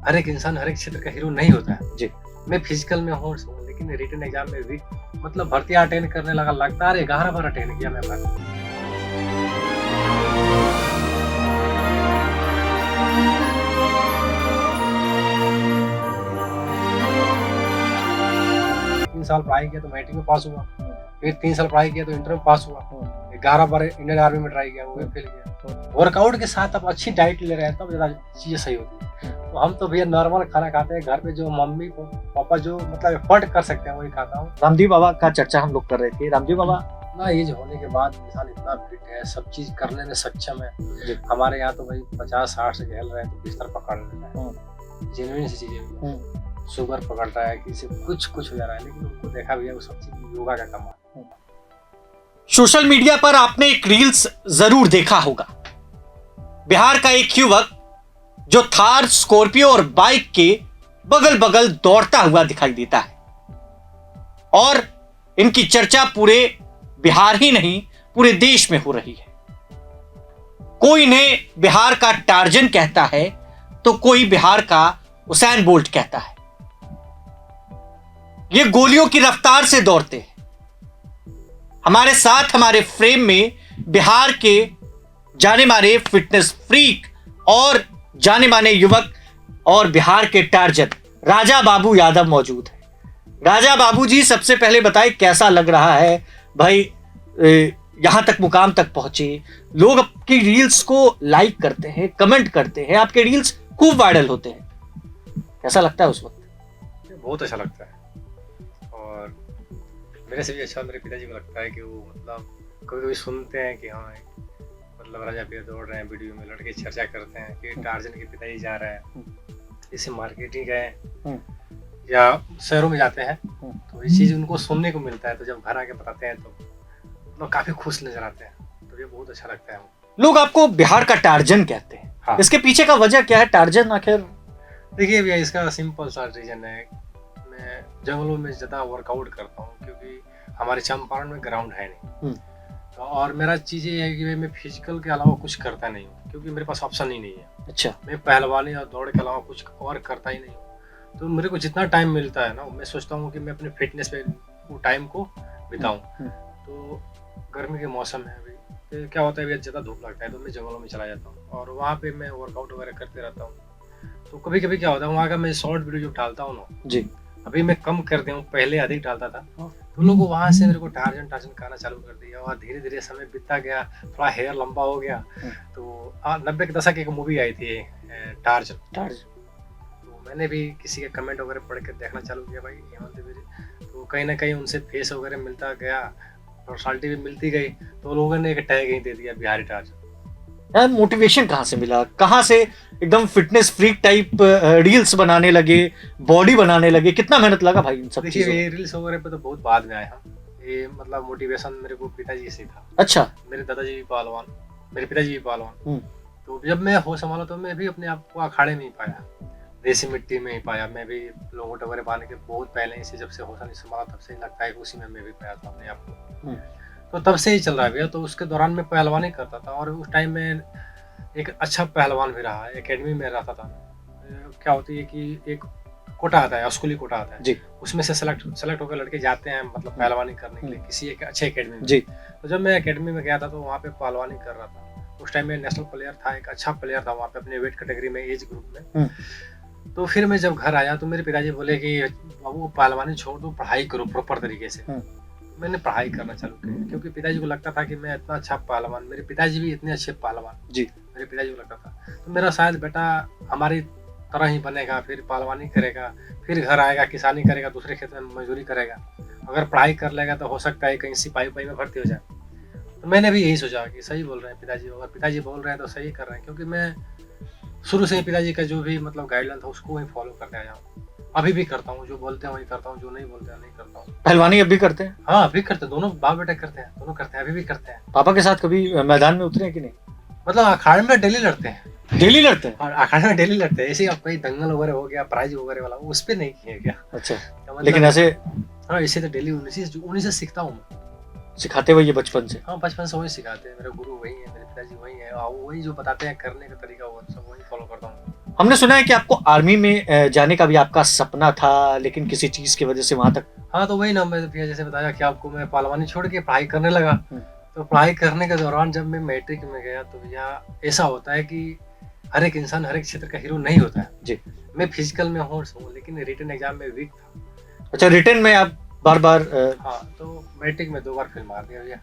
हर एक इंसान हर एक क्षेत्र का हीरो नहीं होता है जी। मैं फिजिकल में हूँ लेकिन रिटन एग्जाम में भी मतलब भर्ती अटेंड करने लगा लगातार 11 बार अटेंड किया मैं भर्ती। 3 साल पढ़ाई किया तो मैट्रिक में पास हुआ, फिर 3 साल पढ़ाई किया तो इंटर में पास हुआ, 11 बार इंडियन आर्मी में ट्राई किया वो भी फेल गया। वर्कआउट के साथ आप अच्छी डाइट ले रहे हैं तब ज़्यादा चीज़ें सही होती है। तो हम तो भैया नॉर्मल खाना खाते हैं घर पे, जो मम्मी पापा जो मतलब एफर्ट कर सकते हैं वही खाता हूँ। रामदेव बाबा का चर्चा हम लोग कर रहे थे। रामदेव बाबा ना एज होने के बाद इंसान इतना फिट है, सब चीज करने में सक्षम है। हमारे यहाँ तो भाई 50-60 से खेल रहे हैं तो बिस्तर पकड़ ले रहे हैं, जेन्युइन सी चीजें, शुगर पकड़ रहा है, किसी कुछ हो जा रहा है, लेकिन उनको देखा भैया वो सब चीज योगा का कमाल। सोशल मीडिया पर आपने एक रील्स जरूर देखा होगा। बिहार का एक युवक जो थार, स्कॉर्पियो और बाइक के बगल बगल दौड़ता हुआ दिखाई देता है और इनकी चर्चा पूरे बिहार ही नहीं पूरे देश में हो रही है। कोई इन्हें बिहार का टार्जन कहता है तो कोई बिहार का उसैन बोल्ट कहता है। ये गोलियों की रफ्तार से दौड़ते हैं। हमारे साथ हमारे फ्रेम में बिहार के जाने माने फिटनेस फ्रीक और जाने माने युवक और बिहार के टार्जन राजा बाबू यादव मौजूद है। राजा बाबू जी, सबसे पहले बताएं कैसा लग रहा है भाई, यहां तक मुकाम तक पहुंचे, लोग आपकी रील्स को लाइक करते हैं, कमेंट करते हैं, आपके रील्स खूब वायरल होते हैं, कैसा लगता है उस वक्त? बहुत अच्छा लगता है और मेरे से भी अच्छा मेरे पिताजी को लगता है कि वो मतलब कभी कभी सुनते हैं कि हाँ मतलब राजा भैया दौड़ रहे हैं, वीडियो में लड़के चर्चा करते हैं कि टार्जन के पिताजी जा रहे हैं, जैसे मार्केटिंग गए या शहरों में जाते हैं तो ये चीज उनको सुनने को मिलता है, तो जब घर आके बताते हैं तो मतलब काफी खुश नजर आते हैं, तो ये बहुत अच्छा लगता है। लोग आपको बिहार का टार्जन कहते हैं। हाँ। इसके पीछे का वजह क्या है टार्जन आखिर? देखिए भैया, इसका सिंपल सा रीजन है, मैं जंगलों में ज़्यादा वर्कआउट करता हूँ क्योंकि हमारे चंपारण में ग्राउंड है नहीं, तो और मेरा चीज़ ये है कि मैं फिजिकल के अलावा कुछ करता नहीं हूँ क्योंकि मेरे पास ऑप्शन ही नहीं है। अच्छा। मैं पहलवानी और दौड़ के अलावा कुछ और करता ही नहीं हूँ, तो मेरे को जितना टाइम मिलता है ना मैं सोचता हूँ कि मैं अपने फिटनेस पे वो टाइम को बिताऊँ। तो गर्मी के मौसम है अभी, तो क्या होता है भैया ज़्यादा धूप लगता है तो मैं जंगलों में चला जाता हूँ और वहाँ पे मैं वर्कआउट वगैरह करते रहता हूँ। तो कभी कभी क्या होता है वहाँ का मैं शॉर्ट वीडियो जो डालता हूँ ना जी, अभी मैं कम कर दिया हूँ, पहले अधिक डालता था, तो लोगों वहाँ से मेरे को टार्जन कहना चालू कर दिया और धीरे धीरे समय बीतता गया, थोड़ा हेयर लंबा हो गया। तो 90 के दशक एक मूवी आई थी टार्जन, तो मैंने भी किसी के कमेंट वगैरह पढ़ के देखना चालू किया भाई हेमंत तिवारी, तो कहीं ना कहीं उनसे फेस वगैरह मिलता गया, पर्सनालिटी भी मिलती गई, तो लोगों ने एक टैग ही दे दिया बिहारी टार्जन। यार मोटिवेशन कहाँ से मिला, कहाँ से एकदम फिटनेस फ्रीक टाइप रील्स बनाने लगे, बॉडी बनाने लगे, कितना मेहनत लगा भाई इन सब चीजों? ये रील्स वगैरह पे तो बहुत बाद में आए हम, ये मतलब मोटिवेशन मेरे को पिताजी से था। अच्छा। मेरे दादाजी भी पहलवान, मेरे पिताजी भी पहलवान, तो जब मैं होश संभाला तो मैं भी अपने आप को अखाड़े में ही पाया, देसी मिट्टी में ही पाया। मैं भी लोगोट वगैरह बांध के बहुत पहले से, जब से होश नहीं संभाला तब से ही लगता है कि उसी में मैं भी पाया था अपने आप को, तो तब से ही चल रहा है भैया। तो उसके दौरान मैं पहलवानी करता था और उस टाइम में एक अच्छा पहलवान भी रहा, एकेडमी में रहता था। क्या होती है कि एक कोटा आता है, स्कूली कोटा आता है जी, उसमें से सेलेक्ट होकर लड़के जाते हैं मतलब पहलवानी करने के लिए किसी एक अच्छे एकेडमी में जी। तो जब मैं एकेडमी में गया था तो वहाँ पे पहलवानी कर रहा था, उस टाइम में नेशनल प्लेयर था, एक अच्छा प्लेयर था वहाँ पे अपने वेट कैटेगरी में, एज ग्रुप में। तो फिर मैं जब घर आया तो मेरे पिताजी बोले कि बाबू पहलवानी छोड़ दो, पढ़ाई करो प्रॉपर तरीके से। मैंने पढ़ाई करना चालू किया क्योंकि पिताजी को लगता था कि मैं इतना अच्छा पहलवान, मेरे पिताजी भी इतने अच्छे पहलवान जी, मेरे पिताजी को लगता था तो मेरा शायद बेटा हमारी तरह ही बनेगा, फिर पहलवानी करेगा, फिर घर आएगा, किसानी करेगा, दूसरे खेत में मजदूरी करेगा, अगर पढ़ाई कर लेगा तो हो सकता है कहीं सिपाही में भर्ती हो जाए। तो मैंने भी यही सोचा कि सही बोल रहे हैं पिताजी, अगर पिताजी बोल रहे हैं तो सही कर रहे हैं, क्योंकि मैं शुरू से ही पिताजी का जो भी मतलब गाइडलाइन था उसको ही फॉलो करते आया हूँ। अभी भी करता हूँ, जो बोलते हैं वही करता हूँ, जो नहीं बोलते हैं नहीं करता हूँ। पहलवानी अभी करते हैं? हाँ अभी करते हैं, दोनों बाप बेटा करते हैं, दोनों करते हैं, अभी भी करते हैं। पापा के साथ कभी मैदान में उतरे कि नहीं? मतलब अखाड़े में डेली लड़ते हैं। डेली लड़ते हैं? अखाड़े में डेली लड़ते हैं, ऐसे आप कोई दंगल वगैरह हो गया, प्राइज वगैरह वाला, उस पर नहीं किया गया। अच्छा, मतलब लेकिन ऐसे? हाँ ऐसे तो डेली उन्हीं से सीखता हूँ। सिखाते वही बचपन से? हाँ बचपन से वही सिखाते हैं, मेरे गुरु वही है, मेरे पिताजी वही है, वही जो बताते हैं करने का तरीका वो सब वही फॉलो करता हूँ। हमने सुना है कि आपको आर्मी में जाने का भी आपका सपना था, लेकिन किसी चीज की वजह से वहां तक। हाँ तो वही ना, मैं भैया जैसे बताया कि आपको, मैं पहलवानी छोड़ के पढ़ाई करने लगा। तो पढ़ाई करने के दौरान जब मैं मैट्रिक में गया तो भैया ऐसा होता है कि हर एक इंसान हर एक क्षेत्र का हीरो नहीं होता है जी। मैं फिजिकल में हूँ लेकिन रिटन एग्जाम में वीक था। अच्छा, रिटन में आप बार बार हाँ तो मैट्रिक में 2 बार फेल मार दिया भैया।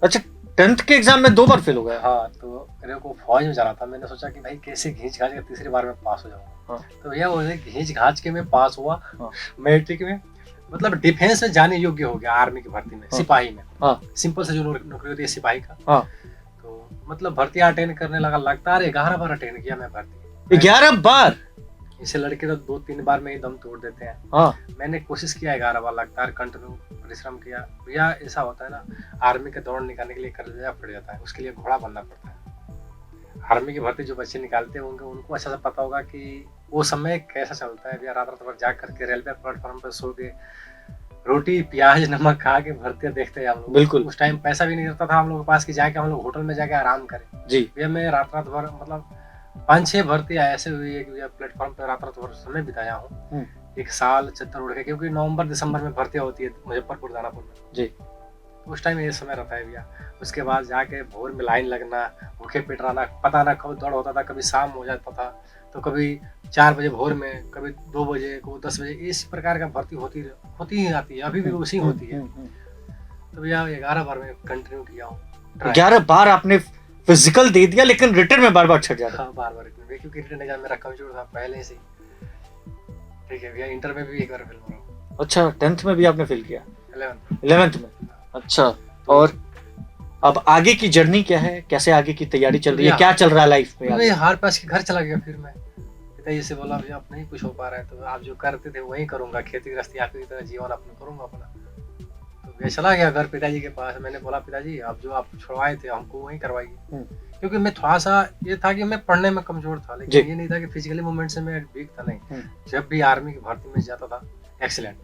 अच्छा, 10th के एग्जाम में 2 बार फेल हो गया। हाँ तो मेरे को फौज में जाना था, मैंने सोचा कि भाई कैसे घींच घाच के तीसरी बार में पास हो जाऊंगा। हाँ। तो भैया वो घींच घाच के मैं पास हुआ। हाँ। मैट्रिक में मतलब डिफेंस में जाने योग्य हो गया, आर्मी की भर्ती में। हाँ। सिपाही में। हाँ। सिंपल से जो नौकरी होती है सिपाही का। हाँ। तो मतलब भर्ती अटेंड करने लगा, लगातार 11 बार अटेंड किया मैं भर्ती। 11 बार? इसे लड़के तो 2-3 बार में ही दम तोड़ देते हैं। हाँ। मैंने कोशिश किया 11 बार लगातार, कंटिन्यू परिश्रम किया। भैया ऐसा होता है ना, आर्मी के दौड़ निकालने के लिए कलेजा फट जाता है, उसके लिए घोड़ा बनना पड़ता है। आर्मी की भर्ती जो बच्चे निकालते हैं उनको अच्छा सा पता होगा कि वो समय कैसा चलता है। भैया रात रात भर जाग करके रेलवे प्लेटफॉर्म पर सो के रोटी प्याज नमक खा के भर्ती देखते हैं हम लोग। बिल्कुल। उस टाइम पैसा भी नहीं रहता था हम लोग के पास कि जाके हम लोग होटल में जाके आराम करें। जी। भैया मैं रात रात भर मतलब 5-6 भर्ती ऐसे हुई है कि प्लेटफॉर्म पे रात रात भर समय बिताया हूँ। 1 साल चद्दर उड़ के, क्योंकि नवंबर दिसंबर में भर्तियां होती है मुजफ्फरपुर दानापुर में। जी। उस टाइम ये समय रहता है भैया। उसके बाद जाके भोर में लाइन लगना, भूखे पेट रहना, पता ना कब दौड़ होता था, कभी शाम हो जाता था तो कभी 4 बजे भोर में, कभी 2 बजे, कभी 10 बजे, इस प्रकार का भर्ती होती ही आती है, अभी भी उसी होती है। तो भैया 11 बार में कंटिन्यू किया हूँ। 11 बार आपने फिजिकल दे दिया, लेकिन रिटर्न में बार बार छट जाता। हाँ, बार बार रिटर्न में, क्योंकि रिटर्न एग्जाम मेरा कमजोर था पहले से। ठीक है भैया, इंटर में भी 1 बार फेल हुआ। अच्छा, 10th में भी आपने फेल किया? 11th में। अच्छा, और अब आगे की जर्नी क्या है, कैसे आगे की तैयारी चल रही है, क्या चल रहा है लाइफ में? मैं हार पास के घर चला गया। फिर मैं पिताजी से बोला भैया अब नहीं कुछ हो पा रहा है, तो आप जो करते थे वही करूंगा, खेती गृहस्थी आपकी तरह जीवन अपना करूंगा अपना। तो मैं चला गया घर पिताजी के पास। मैंने बोला पिताजी अब जो आप छुड़वाए थे हमको वही करवाइए। क्योंकि मैं थोड़ा सा ये था कि मैं पढ़ने में कमजोर था, लेकिन ये नहीं था कि फिजिकली मूवमेंट से मैं वीक था। नहीं, जब भी आर्मी की भर्ती में जाता था एक्सीलेंट,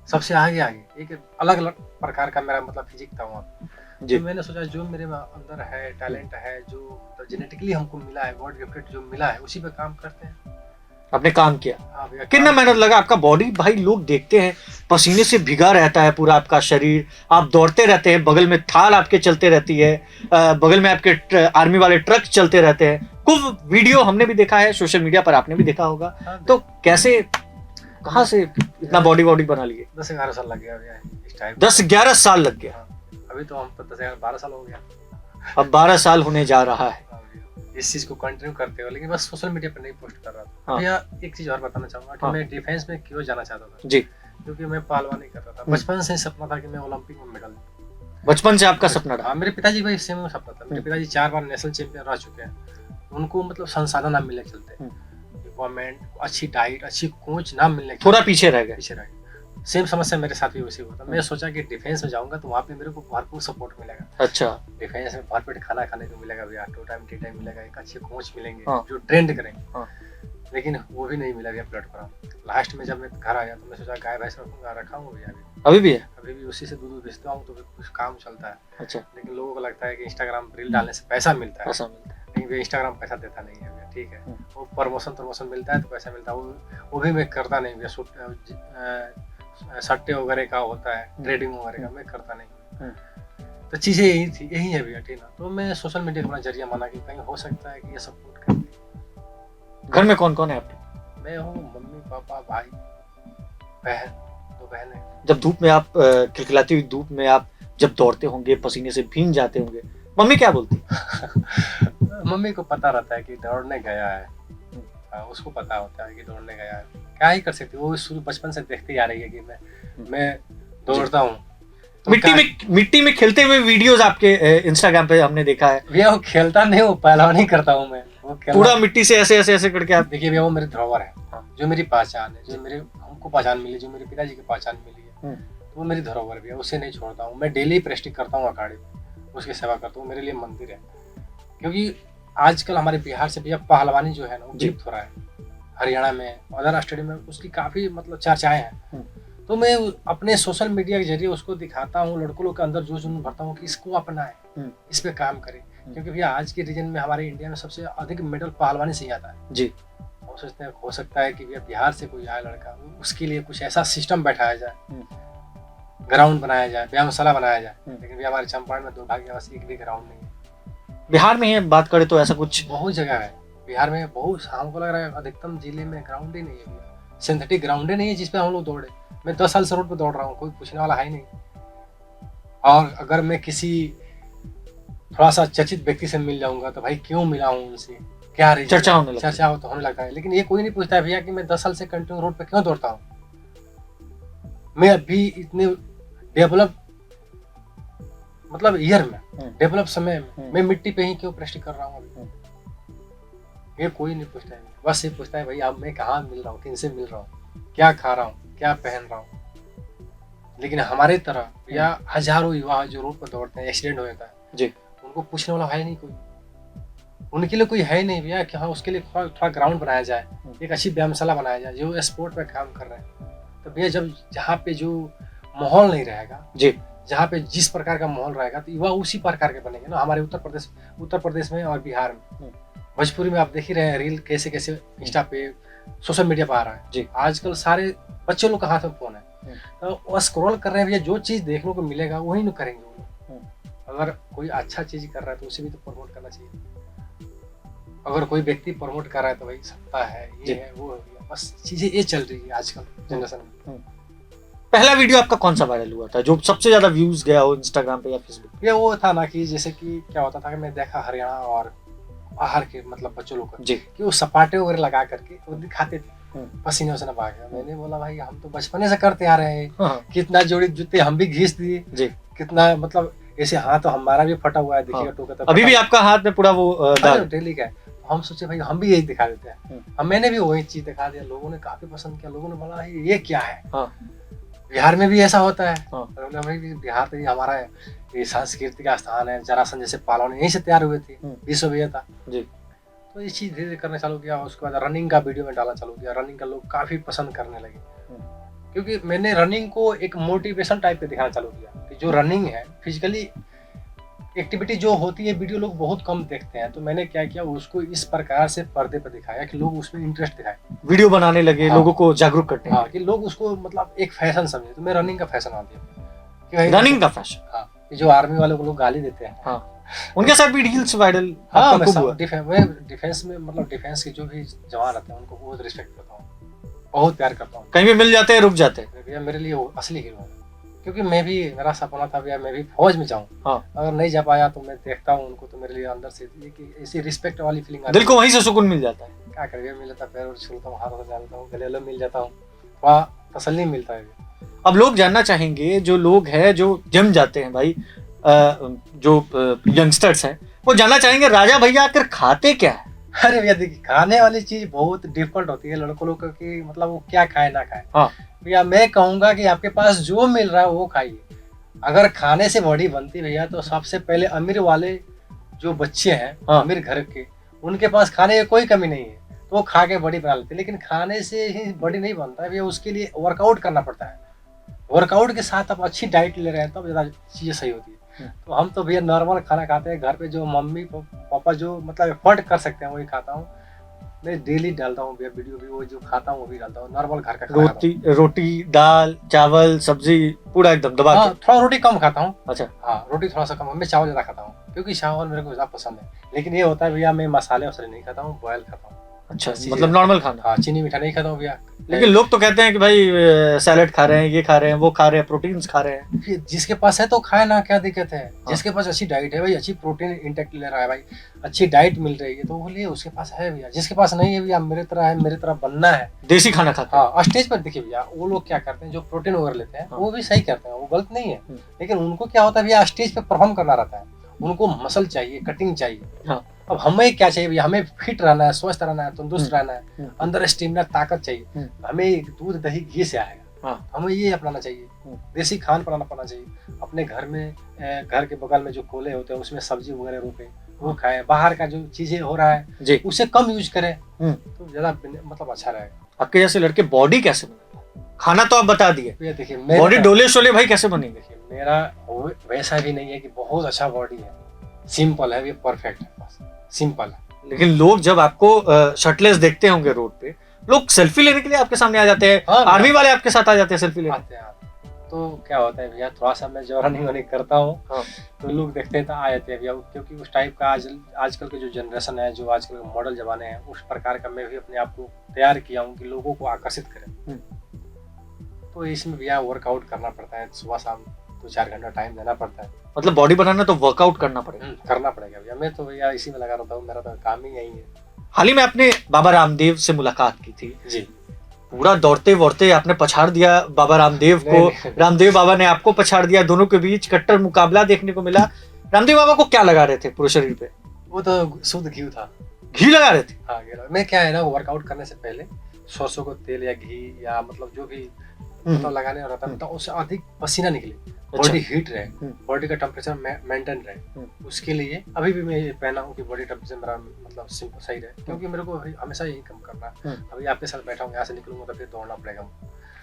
सबसे आगे एक अलग अलग प्रकार का मेरा मतलब फिजिक था वहाँ। तो मैंने सोचा जो मेरे अंदर है, टैलेंट है, जो जेनेटिकली हमको मिला है, गॉड गिफ्टेड जो मिला है, उसी पे काम करते हैं। आपने काम किया? हाँ, कितना मेहनत लगा? आपका बॉडी भाई लोग देखते हैं पसीने से भिगा रहता है पूरा आपका शरीर, आप दौड़ते रहते हैं, बगल में थाल आपके चलते रहती है, बगल में आपके आर्मी वाले ट्रक चलते रहते हैं। खूब वीडियो हमने भी देखा है, सोशल मीडिया पर आपने भी देखा होगा। तो कैसे, कहाँ से इतना बॉडी बना लिए? 10-11 साल लग गया इस टाइम। 10-11 साल लग गया? अभी तो हम 10-12 साल हो गया। अब 12 साल होने जा रहा है इस चीज को कंटिन्यू करते हो, लेकिन बस सोशल मीडिया पर नहीं पोस्ट कर रहा था। भैया एक चीज और बताना चाहूंगा कि मैं डिफेंस में क्यों जाना चाहता था। जी। क्योंकि मैं पहलवानी करता था, बचपन से सपना था कि मैं ओलंपिक में मेडल। बचपन से आपका सपना था? मेरे पिताजी भाई सेम सपना था। मेरे पिताजी 4 बार नेशनल चैंपियन रह चुके हैं। उनको मतलब संसाधन ना मिलने चलते, इक्विपमेंट, अच्छी डाइट, अच्छी कोच ना मिलने, थोड़ा पीछे रह गए। सेम समस्या मेरे साथ भी वैसे हुआ था। मैं सोचा कि डिफेंस में जाऊंगा तो वहाँ पे मेरे को भरपूर सपोर्ट मिलेगा। अच्छा। डिफेंस में भरपेट खाना खाने को मिलेगा भैया, 2 टाइम 3 टाइम मिलेगा, एक अच्छे कोच मिलेंगे जो ट्रेंड करेंगे। लेकिन वो भी नहीं मिला भैया प्लेटफॉर्म। लास्ट में जब मैं घर आया तो मैं सोचा गाय भैंस रखा हूँ भैया, अभी भी है, अभी भी उसी से दूध बेचता हूँ तो कुछ काम चलता है। अच्छा। लेकिन लोगों को लगता है कि इंस्टाग्राम रील डालने से पैसा मिलता है, लेकिन भैया इंस्टाग्राम पैसा देता नहीं है भैया। ठीक है, वो प्रमोशन मिलता है तो पैसा मिलता है, वो भी मैं करता नहीं भैया। सट्टे वगैरह का होता है, ट्रेडिंग वगैरह का मैं करता नहीं। तो चीजें यही है भैया। ठीक ना, तो मैं सोशल मीडिया का अपना जरिया माना कि कहीं हो सकता है कि ये सपोर्ट कर। घर में कौन कौन है आपके? मैं हूँ, मम्मी पापा भाई बहन, 2 बहनें। जब धूप में आप खिलखिलाती हुई धूप में आप जब दौड़ते होंगे, पसीने से भीग जाते होंगे, मम्मी क्या बोलती? मम्मी को पता रहता है कि दौड़ने गया है, उसको पता होता है कि दौड़ने गया है, क्या ही कर सकती है। वो शुरू बचपन से देखती आ रही है कि मैं दौड़ता हूँ। तो मिट्टी में खेलते हुए वीडियोस आपके इंस्टाग्राम पे हमने देखा है। भैया वो खेलता नहीं, वो पहलवानी करता हूँ मैं। वो पूरा मिट्टी से ऐसे करके आप। देखिए भैया, वो मेरी धरोहर है, जो मेरी पहचान है, जो मेरे हमको पहचान मिली, जो मेरे पिताजी की पहचान मिली है, तो वो मेरी धरोहर भैया, उसे नहीं छोड़ता हूँ। मैं डेली प्रैक्टिस करता हूँ अखाड़े में, उसकी सेवा करता हूँ। मेरे लिए मंदिर है, क्योंकि आजकल हमारे बिहार से भैया पहलवानी जो है ना वो विलुप्त हो रहा है। हरियाणा में, अदर स्टेट में उसकी काफी मतलब चर्चाएं हैं। तो मैं अपने सोशल मीडिया के जरिए उसको दिखाता हूँ, लड़कों के अंदर जोश भरता हूँ कि इसको अपनाएं, इस पे काम करें। क्योंकि भैया आज के रीजन में हमारे इंडिया में सबसे अधिक मेडल पहलवानी से ही आता है जी। हम सोचते हैं हो सकता है कि भैया बिहार से कोई आए लड़का, उसके लिए कुछ ऐसा सिस्टम बैठाया जाए, ग्राउंड बनाया जाए, व्यायामशाला बनाया जाए। लेकिन भैया हमारे चंपारण में दुर्भाग्यवश एक भी ग्राउंड नहीं है। बिहार में ही बात करें तो ऐसा कुछ बहुत जगह है बिहार में, बहुत हमको लग रहा है अधिकतम जिले में ग्राउंड ही नहीं है भैया, सिंथेटिक ग्राउंड ही नहीं है जिसपे हम लोग दौड़े। मैं 10 साल से रोड पे दौड़ रहा हूँ, कोई पूछने वाला है ही नहीं। और अगर मैं किसी थोड़ा सा चर्चित व्यक्ति से मिल जाऊंगा तो भाई क्यों मिला हूँ उनसे, क्या रीजन, चर्चा होने लगती है। चर्चा तो होने लगता है। लेकिन ये कोई नहीं पूछता है भैया कि मैं 10 साल से कंटिन्यू रोड पे क्यों दौड़ता हूँ। मैं अभी इतने डेवलप मतलब ईयर में डेवलप समय में मैं मिट्टी पे ही क्यों प्रैक्टिस कर रहा हूँ अभी। ये कोई नहीं पूछता है, बस ये पूछता है भाई अब मैं कहाँ मिल रहा हूँ, किनसे मिल रहा हूँ, क्या खा रहा हूँ, क्या पहन रहा हूँ। लेकिन हमारे तरह या हजारों युवा जो रोड पर दौड़ते हैं, एक्सीडेंट हो जाता है जी, उनको पूछने वाला है नहीं कोई, उनके लिए कोई है नहीं भैया कि हाँ उसके लिए थोड़ा ग्राउंड बनाया जाए, एक अच्छी व्यायामशाला बनाया जाए जो स्पोर्ट पे काम कर रहे हैं। तो भैया जब जहाँ पे जो माहौल नहीं रहेगा जी, जहाँ पे जिस प्रकार का माहौल रहेगा तो युवा उसी प्रकार के बनेंगे ना। हमारे उत्तर प्रदेश में और बिहार में भोजपुरी में आप देख ही रहे हैं रील कैसे कैसे इंस्टा पे सोशल मीडिया पे आ रहा है जी। आजकल सारे बच्चों लोग के हाथ में फोन है, तो वो स्क्रॉल कर रहे हैं भैया, जो चीज देखने को मिलेगा वही नहीं करेंगे वो लोग। अगर कोई अच्छा चीज कर रहा है तो उसे भी तो प्रमोट करना चाहिए। अगर कोई व्यक्ति प्रमोट कर रहा है तो भाई सत्ता है, ये है वो है, बस चीजें ये चल रही है आजकल जनरेशन में। पहला वीडियो आपका कौन सा वायरल हुआ था जो सबसे ज्यादा व्यूज गया हो इंस्टाग्राम पे या फेसबुक पे? ये वो था ना कि जैसे कि क्या होता था कि मैं देखा हरियाणा और बाहर के मतलब बच्चों लोग को जी, कि वो सपाटे वगैरह लगा करके वो दिखाते थे पसीने वसीने बहा के। मैंने बोला भाई हम तो बचपने से करते आ रहे हैं, हाँ, कितना जोड़ी जूते हम भी घींच दिए जी। कितना मतलब ऐसे हाथ तो हमारा भी फटा हुआ है, देखिएगा हाँ। टोका अभी भी आपका हाथ में पूरा वो दाग डेली का है। हम सोचे भाई हम भी यही दिखा देते हैं, हम मैंने भी वही चीज दिखा दिया, लोगों ने काफी पसंद किया, लोगों ने बोला ये क्या है, हाँ, बिहार में भी ऐसा होता है। हाँ। भाई बिहार तो ये हमारा है, ये सांस्कृतिक स्थान है, जरासन जैसे पहलवान यहीं से तैयार हुए थे, विश्व विजेता जी। तो ये चीज धीरे धीरे करना चालू किया। उसके बाद रनिंग का वीडियो में डालना चालू किया, रनिंग का लोग काफी पसंद करने लगे क्योंकि मैंने रनिंग को एक मोटिवेशन टाइप पे दिखाना चालू किया कि जो रनिंग है फिजिकली एक्टिविटी जो होती है वीडियो लोग बहुत कम देखते हैं। तो मैंने क्या किया उसको इस प्रकार से पर्दे पर दिखाया कि लोग उसमें इंटरेस्ट दिखाए, वीडियो बनाने लगे, हाँ। लोगों को जागरूक करने हाँ कि लोग उसको मतलब एक फैशन समझे। तो मैं रनिंग का फैशन आ दिया कि भाई रनिंग का फैशन। हाँ कि जो आर्मी वाले को लोग गाली देते हैं, हाँ, उनके साथ भी रील्स वायरल हाँ आपका मैं खूब हुआ। डिफेंस में मतलब डिफेंस के जो भी जवान रहते हैं उनको बहुत रिस्पेक्ट करता हूँ, बहुत प्यार करता हूँ। कहीं भी मिल जाते हैं रुक जाते हैं। भैया मेरे लिए वो असली हीरो है क्योंकि मैं भी मेरा सपना था भैया मैं भी फौज में जाऊँ। हाँ। अगर नहीं जा पाया तो मैं देखता हूँ उनको तो मेरे लिए अंदर से ऐसी रिस्पेक्ट वाली फीलिंग दिल को वहीं से सुकून मिल जाता है। क्या करिए मिल जाता है, पैर छूलता हूँ, हाथ डालता हूँ, गले मिल जाता हूँ, थोड़ा तसल्ली मिलता है। अब लोग जानना चाहेंगे जो लोग हैं जो जिम जाते हैं भाई, जो यंगस्टर्स हैं वो जानना चाहेंगे राजा भैया आखिर खाते क्या है? अरे भैया देखिए खाने वाली चीज बहुत डिफिकल्ट होती है लड़कों लोग की, मतलब वो क्या खाए ना खाए। हाँ। भैया मैं कहूंगा कि आपके पास जो मिल रहा है वो खाइए। अगर खाने से बॉडी बनती है भैया तो सबसे पहले अमीर वाले जो बच्चे हैं, हाँ। अमीर घर के, उनके पास खाने की कोई कमी नहीं है तो वो खा के बॉडी बना लेते हैं। लेकिन खाने से ही बॉडी नहीं बनता है भैया, उसके लिए वर्कआउट करना पड़ता है। वर्कआउट के साथ आप अच्छी डाइट ले रहे हैं तब ज्यादा चीजें सही होती है। तो हम तो भैया नॉर्मल खाना खाते हैं घर पे, जो मम्मी पापा जो मतलब एफर्ट कर सकते हैं वही खाता हूँ। मैं डेली डालता हूँ भैया वीडियो भी, वो जो खाता हूँ वो भी डालता हूँ, नॉर्मल घर का खाना रोटी दाल चावल सब्जी पूरा एकदम दबा के। थोड़ा रोटी कम खाता हूँ। अच्छा। हाँ रोटी थोड़ा सा कम, मैं चावल ज्यादा खाता हूँ क्योंकि चावल मेरे को ज्यादा पसंद है। लेकिन ये होता है भैया मैं मसाले वसाले नहीं खाता हूँ, बॉयल खाता हूँ। अच्छा, मतलब नॉर्मल खाना। हाँ चीनी मीठा नहीं खाता हूँ भैया। लेकिन लोग तो कहते हैं कि भाई सैलेड खा रहे हैं, ये खा रहे हैं, वो खा रहे हैं, प्रोटीन्स खा रहे हैं। जिसके पास है तो खाए ना, क्या दिक्कत है। जिसके पास अच्छी डाइट है भाई, अच्छी प्रोटीन इंटेक्ट ले रहा है भाई, अच्छी डाइट मिल रही है तो वो लिए उसके पास है भैया। जिसके पास नहीं है भैया मेरे तरह है, मेरे तरह बनना है, देसी खाना खाता है। हाँ स्टेज पर देखिए भैया वो लोग क्या करते हैं जो प्रोटीन वगैरह लेते हैं वो भी सही करते हैं, वो गलत नहीं है। लेकिन उनको क्या होता है भैया स्टेज पे परफॉर्म करना रहता है, उनको मसल चाहिए, कटिंग चाहिए। हाँ। अब हमें क्या चाहिए भैया, हमें फिट रहना है, स्वस्थ रहना है, तंदुरुस्त रहना है, अंदर स्टेमिना ताकत चाहिए। हमें दूध दही घी से आएगा। हाँ। हमें ये अपनाना चाहिए, देसी खान बनाना पड़ना चाहिए। अपने घर में घर के बगल में जो कोले होते हैं उसमें सब्जी वगैरह रोपे, वो खाएं। बाहर का जो चीजें हो रहा है उसे कम यूज करें तो ज्यादा मतलब अच्छा रहेगा। आपके जैसे लड़के बॉडी कैसे बनेगा? खाना तो आप बता दिए, भैया देखिए बॉडी डोले शोले भाई कैसे बनेंगे? मेरा वैसा भी नहीं है कि बहुत अच्छा बॉडी है, सिंपल है, ये परफेक्ट है, बस सिंपल है। लेकिन लोग जब आपको शर्टलेस देखते होंगे रोड पे, लोग सेल्फी लेने के लिए आपके सामने आ जाते हैं। हाँ, आर्मी वाले आपके साथ आ जाते हैं सेल्फी लेने। आते हैं। तो क्या होता है भैया, थोड़ा सा मैं जो रनिंग वनिंग करता हूँ हाँ। तो लोग देखते हैं तो आ जाते हैं भैया, क्योंकि उस टाइप का आजकल के जो जनरेशन है, जो आजकल के मॉडल जमाने हैं, उस प्रकार का मैं भी अपने आप को तैयार किया हूँ कि लोगों को आकर्षित करें। तो इसमें भैया वर्कआउट करना पड़ता है, सुबह शाम 2-4 घंटा टाइम देना पड़ता है। मतलब बॉडी बनाना तो वर्कआउट करना पड़ेगा। करना पड़ेगा भैया, मैं तो भैया इसी में लगा रहता हूँ, मेरा तो काम ही यही है। हाल ही में आपने बाबा रामदेव से मुलाकात की थी जी। पूरा दौड़ते वौड़ते आपने पछाड़ दिया बाबा रामदेव को। रामदेव बाबा ने आपको पछाड़ दिया, दोनों के बीच कट्टर मुकाबला देखने को मिला। रामदेव बाबा को क्या लगा रहे थे पूरे शरीर पे? वो तो शुद्ध घी था। घी लगा रहे थे? हाँ, मैं क्या है ना, वर्कआउट करने से पहले सरसों को तेल या घी या मतलब जो भी मतलब लगाने रहता है, तो उससे अधिक पसीना निकले, बॉडी हीट रहे, बॉडी का टेम्परेचर मेंटेन रहे, उसके लिए अभी भी मैं ये पहना हूँ कि बॉडी टेम्परेचर मेरा मतलब सिंपल सही रहे, क्योंकि मेरे को हमेशा यही कम करना है। अभी आपके साथ बैठा हूँ, यहाँ से निकलूंगा तो फिर दौड़ना पड़ेगा,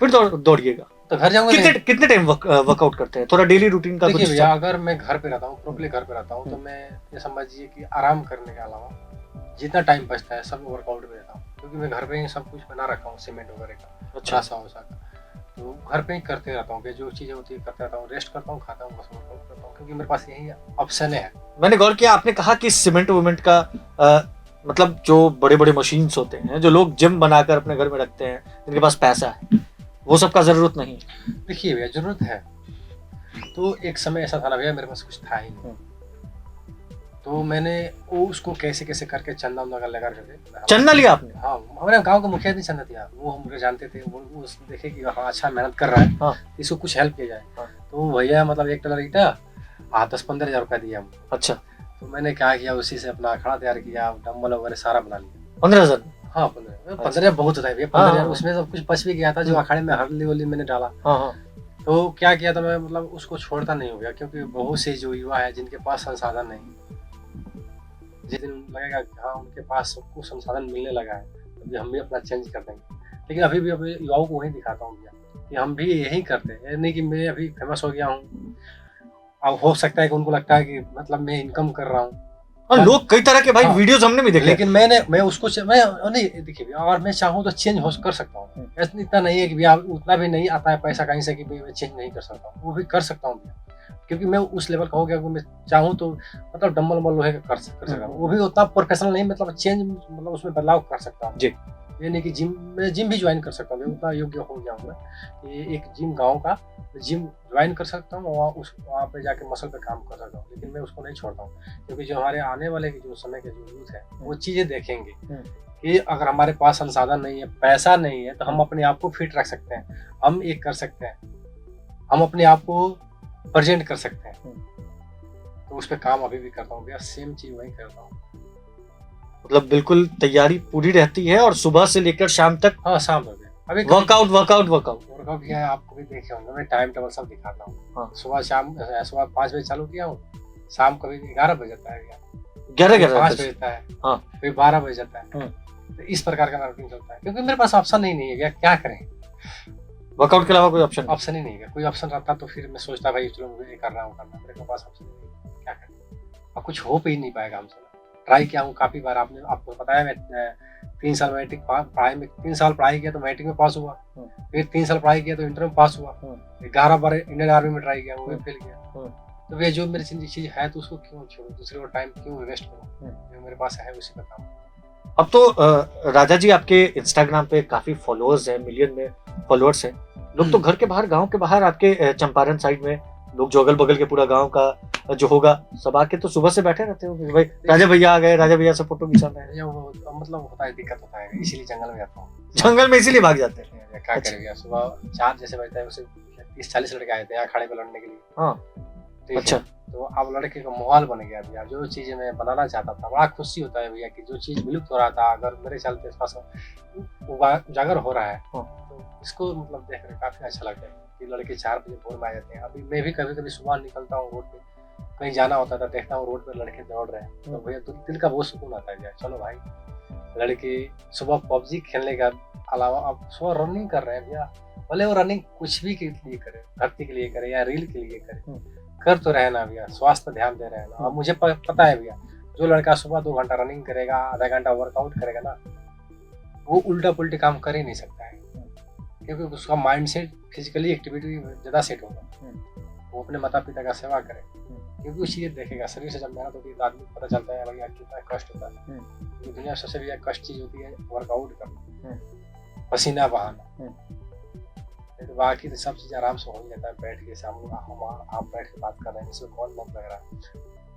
फिर दौड़िएगा तो घर जाऊंगा। कितने टाइम वर्कआउट करते हैं? थोड़ा डेली रूटीन का देखिए भैया, अगर मैं घर पे रहता हूँ, प्रॉपर्ली घर पे रहता हूँ, तो मैं ये समझिए कि आराम करने के अलावा जितना टाइम बचता है सब वर्कआउट में रहता हूँ, क्योंकि मैं घर पे ही सब कुछ बना रखा हूँ, सीमेंट वगैरह का, अच्छा सा तो घर पे ही करते रहता हूँ, जो चीजें होती है करते रहता हूँ, रेस्ट करता हूँ, खाता हूँ, बस वर्कआउट करता हूँ, क्योंकि मेरे पास यही ऑप्शन है। मैंने गौर किया, आपने कहा कि सीमेंट वूमेंट का मतलब जो बड़े बड़े मशीन्स होते हैं, जो लोग जिम बनाकर अपने घर में रखते हैं, जिनके पास पैसा है, वो सब का जरूरत नहीं। देखिए भैया, जरूरत है। तो एक समय ऐसा था ना भैया, मेरे पास कुछ था ही नहीं, तो मैंने उसको कैसे कैसे करके चंदा उंदा लगा करके चंदा लिया आपने? हाँ, हमारे गांव का मुखिया भी चंदा दिया, वो हम जानते थे, वो देखे कि हाँ अच्छा मेहनत कर रहा है, हाँ, इसको कुछ हेल्प किया जाए। तो भैया मतलब 1 टलर ईटा 10-15 हज़ार रुपया दिया हमको। अच्छा। तो मैंने क्या किया, उसी से अपना अखाड़ा तैयार किया, डम्बल वगैरह सारा बना लिया। 15,000? हाँ, 15 बहुत होता है भैया, 15,000 उसमें सब कुछ बच भी गया था, जो अखाड़े में हल्दी वल्दी मैंने डाला। तो क्या किया था मैं, मतलब उसको छोड़ता नहीं हो गया, क्योंकि बहुत से जो युवा है जिनके पास संसाधन नहीं, जिस दिन लगेगा कि हाँ उनके पास सब कुछ संसाधन मिलने लगा है, अभी हम भी अपना चेंज कर देंगे। लेकिन अभी भी अपने युवाओं को वही दिखाता हूँ भैया कि हम भी यही करते हैं, नहीं कि मैं अभी फेमस हो गया हूँ, अब हो सकता है कि उनको लगता है कि मतलब मैं इनकम कर रहा हूँ, और लोग कई तरह के भाई वीडियोस हमने भी देखे, लेकिन मैं उसको मैं नहीं, देखिए भैया, अगर मैं चाहूँ तो चेंज हो कर सकता हूँ, इतना नहीं है कि भैया उतना भी नहीं आता है पैसा कहीं से कि मैं चेंज नहीं कर सकता हूँ, वो भी कर सकता हूँ, क्योंकि मैं उस लेवल का हो गया कि मैं चाहूँ तो मतलब डम्बल वम्बल लोहे का कर सकता हूँ, वो भी उतना प्रोफेशनल नहीं, मतलब चेंज मतलब उसमें बदलाव कर सकता हूँ जी। ये नहीं कि जिम भी ज्वाइन कर सकता हूँ, उतना योग्य हो गया हूँ मैं कि एक जिम गाँव का जिम ज्वाइन कर सकता हूँ, वहाँ पे जाके मसल पे काम कर सकता हूँ, लेकिन मैं उसको नहीं छोड़ता हूँ, क्योंकि जो हमारे आने वाले जो समय के जो यूथ है वो चीज़ें देखेंगे कि अगर हमारे पास संसाधन नहीं है, पैसा नहीं है, तो हम अपने आप को फिट रख सकते हैं, हम एक कर सकते हैं, हम अपने आप को प्रेजेंट कर सकते हैं, तो उस पर काम अभी भी करता हूँ भैया, सेम चीज वही करता हूँ। मतलब बिल्कुल तैयारी पूरी रहती है, और सुबह से लेकर शाम तक? हाँ, शाम तक अभी वर्कआउट किया है, आपको भी देखे होंगे, मैं टाइम टेबल सब दिखाता हूँ। हाँ। सुबह 5 बजे चालू किया हूँ, शाम कभी 11 बजे जाता है, 5 बजे जाता है, हाँ, फिर 12 बजे जाता है, तो इस प्रकार का रूटीन चलता है, क्योंकि मेरे पास ऑप्शन ही नहीं है भैया, क्या करें, वर्कआउट के अलावा कोई ऑप्शन ही नहीं है। कोई ऑप्शन रहता तो फिर मैं सोचता भाई चलो मुझे कर रहा हूँ, करना, मेरे पास ऑप्शन नहीं है, क्या करें, अब कुछ हो ही नहीं पाएगा हमसे। ट्राई किया हूँ काफी बार, आपको बताया मैं 3 साल मैट्रिक पढ़ाई में 3 साल पढ़ाई किया तो मैट्रिक में पास हुआ, फिर 3 साल पढ़ाई किया तो इंटर में पास हुआ, 11 बार इंडियन आर्मी में ट्राई किया, वो भी फेल किया। तो भैया जो मेरी चीज है तो उसको क्यों छोड़ूं, दूसरे को टाइम क्यों वेस्ट करूं, जो मेरे पास है उसी का काम। अब तो राजा जी आपके इंस्टाग्राम पे काफी फॉलोअर्स हैं, मिलियन में फॉलोअर्स हैं, लोग तो घर के बाहर, गांव के बाहर, आपके चंपारण साइड में लोग जो अगल बगल के पूरा गांव का जो होगा सब आके तो सुबह से बैठे रहते होंगे, भाई राजा भैया आ गए, राजा भैया से फोटो खिंचाना है, मतलब होता है, दिक्कत होता है, इसीलिए जंगल में जाता हूँ, जंगल में इसीलिए भाग जाते हैं। क्या करें भैया, सुबह 4 जैसे बजता है, उसे 30-40 लड़के आए थे यहाँ अखाड़े पे लड़ने के लिए। हाँ, अच्छा। तो अब लड़के का माहौल बन गया भैया, जो चीज मैं बनाना चाहता था, बड़ा खुशी होता है भैया कि जो चीज विलुप्त हो रहा था, अगर मेरे चलते पास उजागर हो रहा है, तो इसको मतलब देख कर काफी अच्छा लगता है कि लड़के 4 बजे भोर में आ जाते हैं। अभी मैं भी कभी कभी सुबह निकलता हूँ रोड पे, कहीं जाना होता था, देखता हूँ रोड पे लड़के दौड़ रहे हैं, तो भैया दिल का बहुत सुकून आता है भैया, चलो भाई लड़के सुबह पबजी खेलने का अलावा अब सुबह रनिंग कर रहे हैं भैया, भले वो रनिंग कुछ भी के लिए करे, धरती के लिए करे या रील के लिए करे, कर तो रहे ना भैया, स्वास्थ्य पर ध्यान दे रहे हैं ना। अब मुझे पता है भैया, जो लड़का सुबह 2 घंटा रनिंग करेगा, आधा घंटा वर्कआउट करेगा ना, वो उल्टा पुल्टी काम कर ही नहीं सकता है, क्योंकि उसका माइंड सेट फिजिकली एक्टिविटी ज़्यादा सेट होगा। वो अपने माता पिता का सेवा करे, क्योंकि उसी ये देखेगा। शरीर से जब मेहनत होती है तो आदमी को पता चलता है भैया कितना कष्ट होता है। क्योंकि दुनिया में सबसे बड़ी कष्ट चीज़ होती है वर्कआउट करना, पसीना बहाना। तो बाकी तो सब चीज़ आराम से हो जाता है बैठ के। आप बैठ के बात कर रहे हैं, इसमें कौन मन लग रहा है।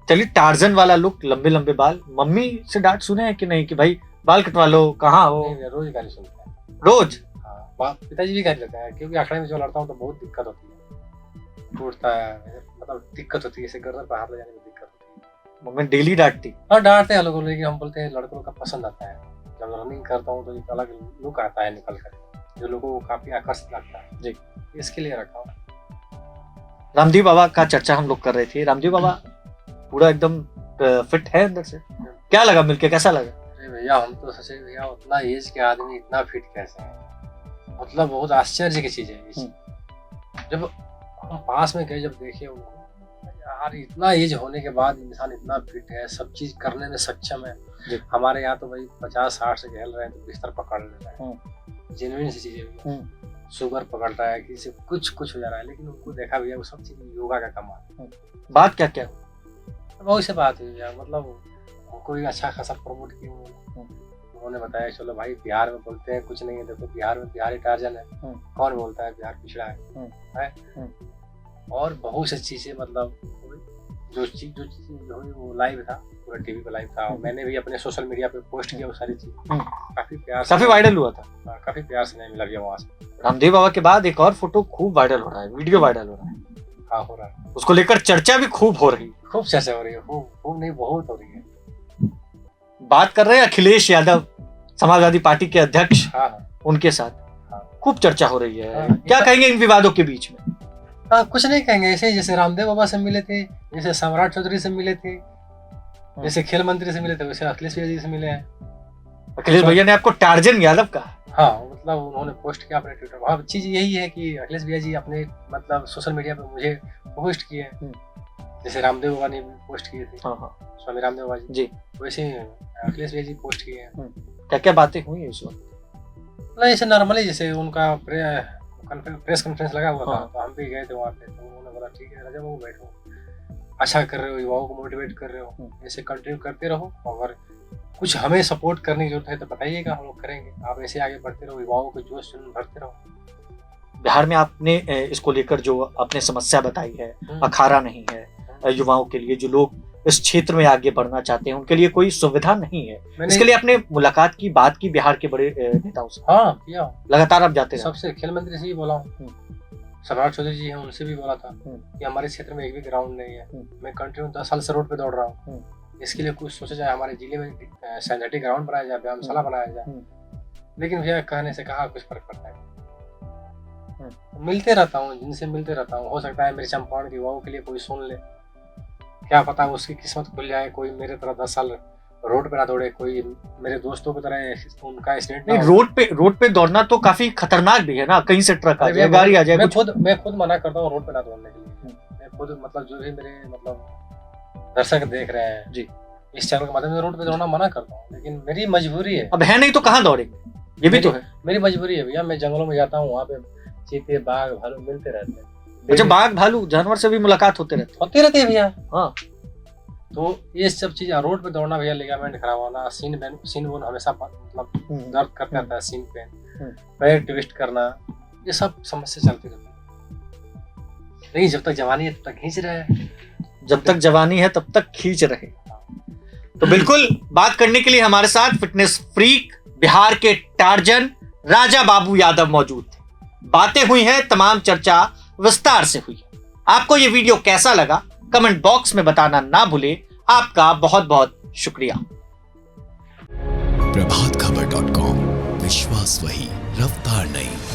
चलिए, टार्जन वाला लुक, लंबे लंबे बाल, मम्मी से डांट सुने हैं कि नहीं कि भाई बाल कटवा लो, कहाँ हो? रोज गाली सुनते हैं, रोज। हाँ, पिताजी भी गाली लेते हैं, क्योंकि अखाड़े में जो लड़ता हूँ तो बहुत दिक्कत होती है, टूटता है, मतलब दिक्कत होती है, जैसे गर्दन पर हाथ ले जाने में दिक्कत होती है। मम्मी डेली डांटती? हाँ, डांटते हैं लोग, लेकिन हम बोलते हैं लड़कों का पसंद आता है। जब रनिंग करता हूँ तो एक अलग लुक आता है निकल कर, जो लोगों को काफी आकर्षित लगता है जी, इसके लिए रखा हूँ। रामदेव बाबा का चर्चा हम लोग कर रहे थे। रामदेव बाबा पूरा एकदम फिट है अंदर से, क्या लगा मिलके, कैसा लगा? अरे भैया, हम तो सोचे भैया उतना एज के आदमी इतना फिट कैसे है, मतलब बहुत आश्चर्य की चीज है। जब हम पास में गए, जब देखे यार इतना एज होने के बाद इंसान इतना फिट है, सब चीज करने में सक्षम है। हमारे यहाँ तो भाई 50-60 से खेल रहे हैं तो बिस्तर पकड़ ले रहे हैं, जेन्युइन सी चीजें, शुगर पकड़ रहा है, किसी कुछ हो जा रहा है, लेकिन उनको देखा भैया वो सब चीज योगा का कमाल। बात क्या क्या बहुत से बात हुई यार, मतलब उनको भी अच्छा खासा प्रमोट किया उन्होंने बताया चलो भाई बिहार में बोलते हैं कुछ नहीं है, देखो बिहार में बिहारी टार्जन है, कौन बोलता है बिहार पिछड़ा है? और बहुत सी चीजें, मतलब जो चीज वो लाइव था, पूरा टीवी पे लाइव था, मैंने भी अपने सोशल मीडिया पे पोस्ट किया वो सारी चीज, काफी प्यार, काफी वायरल हुआ था, काफी प्यार से मिला भैया वहाँ से। रामदेव बाबा के बाद एक और फोटो खूब वायरल हो रहा है, वीडियो वायरल हो रहा है। हाँ, हो रहा है, उसको लेकर चर्चा भी खूब हो रही है, खूब चर्चा हो रही है, खूब नहीं बहुत हो रही है। बात कर रहे हैं अखिलेश यादव, समाजवादी पार्टी के अध्यक्ष, उनके साथ खूब चर्चा हो रही है। क्या कहेंगे इन विवादों के बीच में? कुछ नहीं कहेंगे, ऐसे जैसे रामदेव बाबा से मिले थे, जैसे सम्राट चौधरी से मिले थे, जैसे खेल मंत्री से मिले थे, वैसे अखिलेश भैया जी से मिले हैं। अखिलेश भैया ने आपको टार्जन यादव कहा? हाँ, मतलब उन्होंने पोस्ट किया अपने ट्विटर पर। चीज यही है कि अखिलेश भैया जी अपने मतलब सोशल मीडिया पे मुझे पोस्ट किए, जैसे रामदेव बाबा ने पोस्ट किए थे, स्वामी रामदेव बाबा जी, वैसे अखिलेश भैया जी पोस्ट किए हैं। क्या क्या बातें हुई इस वक्त? ऐसे नॉर्मली, जैसे उनका प्रेस कॉन्फ्रेंस लगा हुआ था, तो हम भी गए थे वहाँ पे, तो उन्होंने बोला ठीक है राजा बाबू बैठो, अच्छा कर रहे हो, युवाओं को मोटिवेट कर रहे हो, ऐसे कंटिन्यू करते रहो, अगर कुछ हमें सपोर्ट करने की जरूरत है तो बताइएगा, हम लोग करेंगे, आप ऐसे आगे बढ़ते रहो, युवाओं को जोश भरते रहो। बिहार में आपने इसको लेकर जो अपने समस्या बताई है, अखाड़ा नहीं है युवाओं के लिए, जो लोग इस क्षेत्र में आगे बढ़ना चाहते हैं उनके लिए कोई सुविधा नहीं है, इसके लिए आपने मुलाकात की, बात की बिहार के बड़े नेताओं से? हाँ, किया, लगातार आप जाते हैं? सबसे, खेल मंत्री से भी बोला हूँ, सम्राट चौधरी जी हैं, उनसे भी बोला था कि हमारे क्षेत्र में एक भी ग्राउंड नहीं है, मैं कंटिन्यू 10 साल से रोड पे दौड़ रहा हूँ, इसके लिए कुछ सोचा जाए, हमारे जिले में सिंथेटिक ग्राउंड बनाया जाए, व्यायामशाला बनाया जाए। लेकिन भैया कहने से कहा कुछ फर्क पड़ता है। मिलते रहता हूँ, जिनसे मिलते रहता हूँ, हो सकता है मेरे चंपारण के युवाओं के लिए कोई सुन ले, क्या पता उसकी किस्मत खुल जाए, कोई मेरे तरह 10 साल रोड पे ना दौड़े, कोई मेरे दोस्तों की तरह उनका एक्सीडेंट ना हो। रोड पे दौड़ना तो काफी खतरनाक भी है ना, कहीं से ट्रक आ जाए, गाड़ी आ जाए। मैं खुद मना करता हूँ रोड पे ना दौड़ने के लिए। मैं खुद, मतलब जो भी मेरे मतलब दर्शक देख रहे हैं जी, इस चैनल के माध्यम से रोड पे दौड़ना मना करता हूँ, लेकिन मेरी मजबूरी है। अब है नहीं तो कहाँ दौड़ेंगे, ये भी तो है, मेरी मजबूरी है भैया। मैं जंगलों में जाता हूँ, वहाँ पे चीते, बाघ, भालू मिलते रहते हैं। अच्छा, बाघ भालू जानवर से भी मुलाकात होते रहते हैं भैया। हाँ, तो ये सब चीज, रोड पे दौड़ना भैया, लिगामेंट खराब होना, सीन बोन हमेशा मतलब दर्द करता रहता है, सीन पेन, पैर ट्विस्ट करना, ये सब समस्या चलती रहती है। लेकिन जब तक जवानी है तब तक खींच रहे हैं, जब तक जवानी है तब तक खींच रहे। तो बिल्कुल बात करने के लिए हमारे साथ फिटनेस फ्रीक बिहार के टार्जन राजा बाबू यादव मौजूद थे। बातें हुई हैं, तमाम चर्चा विस्तार से हुई। आपको ये वीडियो कैसा लगा कमेंट बॉक्स में बताना ना भूले। आपका बहुत बहुत शुक्रिया। प्रभातखबर.com, विश्वास वही, रफ्तार नहीं।